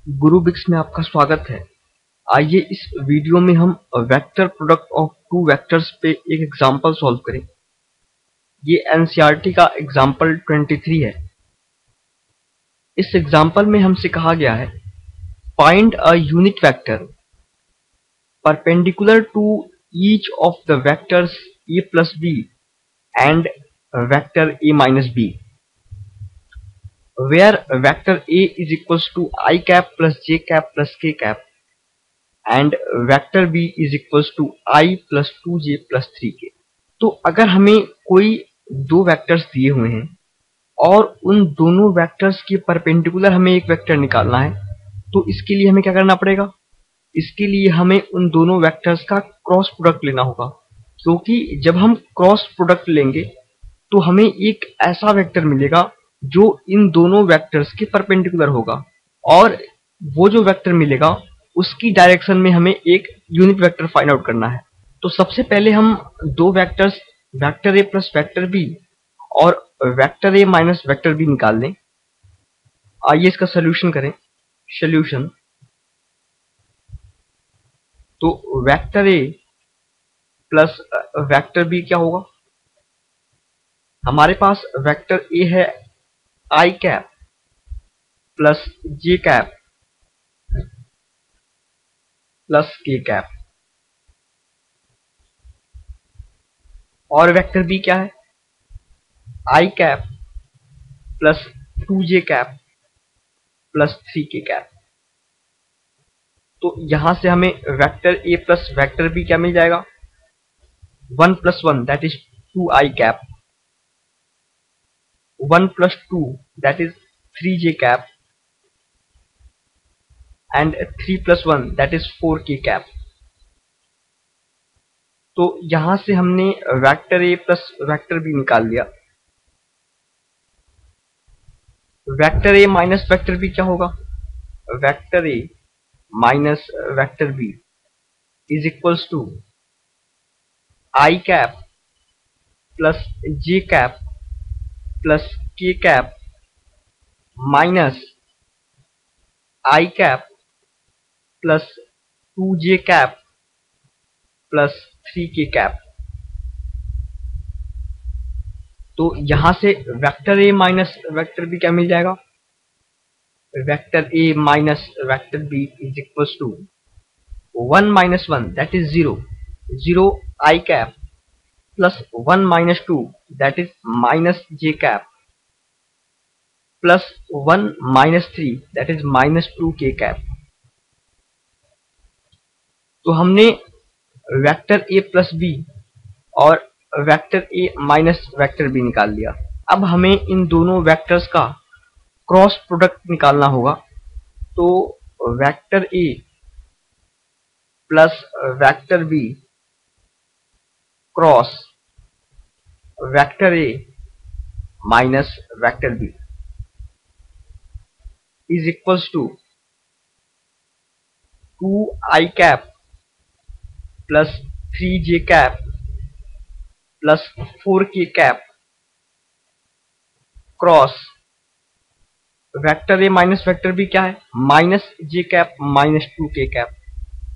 गुरुबिक्स में आपका स्वागत है। आइए इस वीडियो में हम vector product of two vectors पे एक एग्जांपल सॉल्व करें। ये एनसीईआरटी का एग्जांपल 23 है। इस एग्जांपल में हमसे कहा गया है find a unit vector perpendicular to each of the vectors a plus b and vector a minus b, where vector a is equals to I cap plus j cap plus k cap and vector b is equals to I plus 2j plus 3k। तो अगर हमें कोई दो vectors दिए हुए हैं और उन दोनों वेक्टर्स के परपेंडिकुलर हमें एक वेक्टर निकालना है, तो इसके लिए हमें क्या करना पड़ेगा? इसके लिए हमें उन दोनों वेक्टर्स का क्रॉस प्रोडक्ट लेना होगा, क्योंकि जब हम क्रॉस प्रोडक्ट लेंगे तो हमें एक ऐसा वेक्टर मिलेगा जो इन दोनों वेक्टर्स के परपेंडिकुलर होगा, और वो जो वेक्टर मिलेगा उसकी डायरेक्शन में हमें एक यूनिट वेक्टर फाइंड आउट करना है। तो सबसे पहले हम दो vectors vector A plus vector B और vector A minus vector B निकाल लें। आइए इसका सोल्यूशन करें। सोल्यूशन, तो vector A plus vector B क्या होगा? हमारे पास वेक्टर ए है I cap plus J cap plus K cap, और वेक्टर बी क्या है? I cap plus 2j cap plus 3k cap. तो यहां से हमें vector A plus vector B क्या मिल जाएगा? 1 plus 1 that is 2i cap, 1 plus 2 that is 3j cap and 3 plus 1 that is 4k cap। तो यहां से हमने vector A plus vector B निकाल लिया। Vector A minus vector B क्या होगा? Vector A minus vector B is equals to I cap plus J cap plus K cap minus I cap plus 2j cap plus 3k cap. तो यहां से vector A minus vector B क्या मिल जाएगा? Vector A minus vector B is equals to 1 minus 1 that is 0, 0 I cap plus 1 minus 2 that is minus j cap plus 1 minus 3 that is minus 2k cap। तो हमने vector A plus B और vector A minus vector B निकाल लिया। अब हमें इन दोनों vectors का cross product निकालना होगा। तो vector A plus vector B cross vector A minus vector B is equals to 2i cap plus 3j cap plus 4k cap cross vector A minus vector B क्या है? Minus J cap minus 2k cap,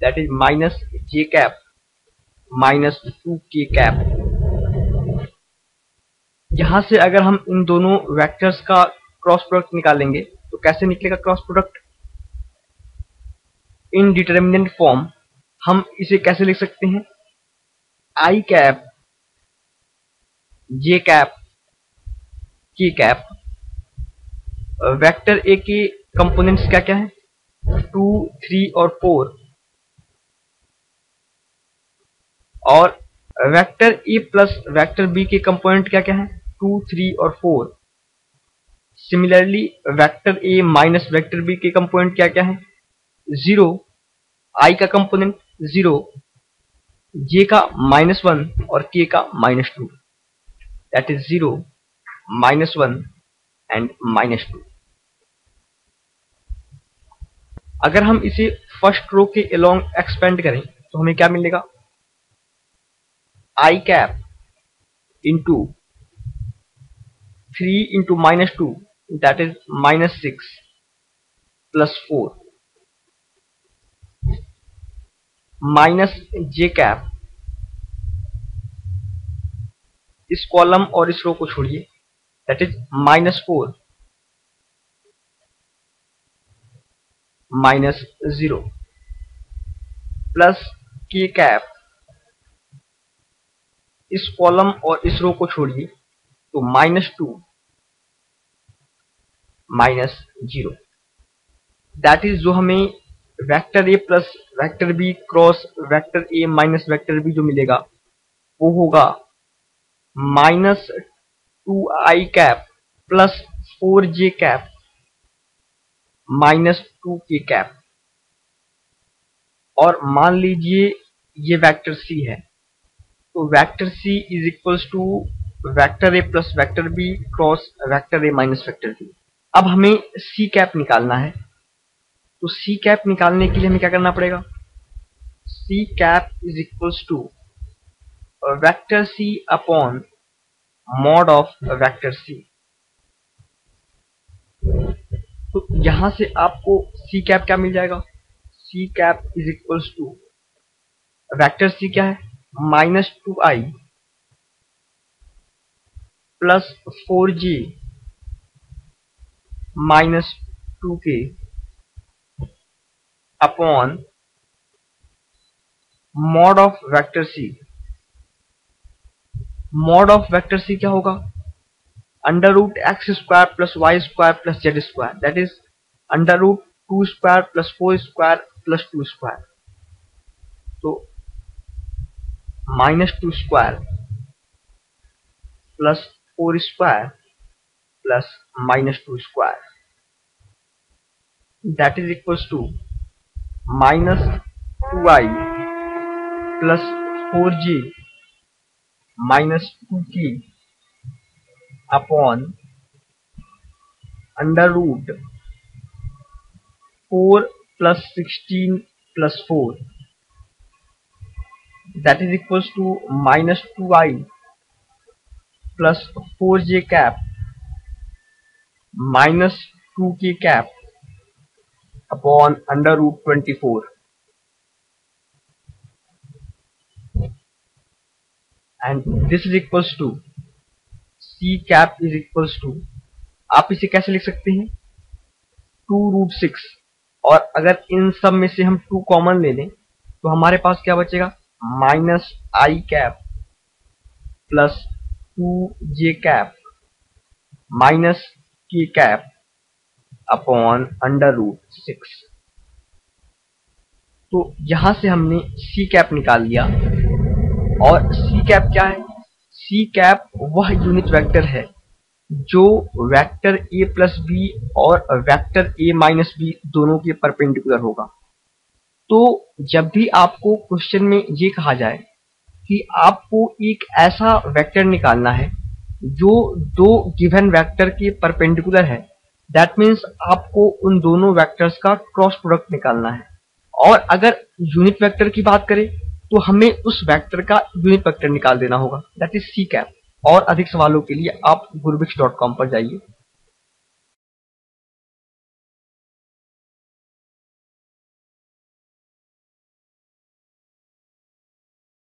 that is minus J cap minus 2k cap. यहां से अगर हम इन दोनों vectors का cross product निकालेंगे तो कैसे निकलेगा क्रॉस प्रोडक्ट? इन डिटरमिनेंट फॉर्म हम इसे कैसे लिख सकते हैं? आई कैप जे कैप के कैप, वेक्टर ए के कंपोनेंट्स क्या क्या है? 2, 3 और 4, और vector A plus vector B के कंपोनेंट क्या क्या है? 2, 3 और 4। Similarly vector A minus vector B के कंपोनेंट क्या क्या है? 0 आई का कंपोनेंट 0, जे का -1 और के का -2, दैट इज 0, -1 एंड -2। अगर हम इसे फर्स्ट रो के अलोंग एक्सपेंड करें तो हमें क्या मिलेगा? I cap into 3 into -2 that is -6 plus 4 minus J cap, इस कॉलम और इस रो को छोड़िए, that is -4 -0 plus K cap, इस कॉलम और इस रो को छोड़िए, तो -2 -0। दैट इज जो हमें vector A plus vector B cross vector A minus vector B जो मिलेगा वो होगा -2i cap plus 4j cap -2k cap. और मान लीजिए ये वेक्टर सी है, तो vector C is equals to vector A plus vector B cross vector A minus vector B. अब हमें सी कैप निकालना है, तो सी कैप निकालने के लिए हमें क्या करना पड़ेगा, C cap is equals to vector C upon mod of vector C. तो यहां से आपको सी कैप क्या मिल जाएगा, C cap is equals to vector C क्या है, -2i plus 4j -2k upon mod of vector C. Mod of vector C क्या होगा, √x² plus y² plus z², that is √2² plus 4² plus 2²। तो -2² plus 4² plus -2², that is equals to -2i plus 4j -2k upon √4 plus 16 plus 4, that is equals to -2i plus 4j cap minus 2k cap upon √24, and this is equals to c cap is equals to, आप इसे कैसे लिख सकते हैं, 2√6, और अगर इन सब में से हम 2 कॉमन ले लें तो हमारे पास क्या बचेगा, -i cap plus 2j cap minus k cap upon √6। तो यहां से हमने c कैप निकाल लिया, और c कैप क्या है, c कैप वह यूनिट वेक्टर है जो वेक्टर a प्लस बी और वेक्टर a माइनस बी दोनों के परपेंडिकुलर होगा। तो जब भी आपको क्वेश्चन में ये कहा जाए कि आपको एक ऐसा वेक्टर निकालना है जो दो गिवन वेक्टर के परपेंडिकुलर है, दैट मीन्स आपको उन दोनों वेक्टर्स का क्रॉस प्रोडक्ट निकालना है। और अगर यूनिट वेक्टर की बात करें तो हमें उस वेक्टर का यूनिट वेक्टर निकाल देना होगा, दैट इज सी कैप। और अधिक सवालों के लिए आप gurbix.com पर जाइए।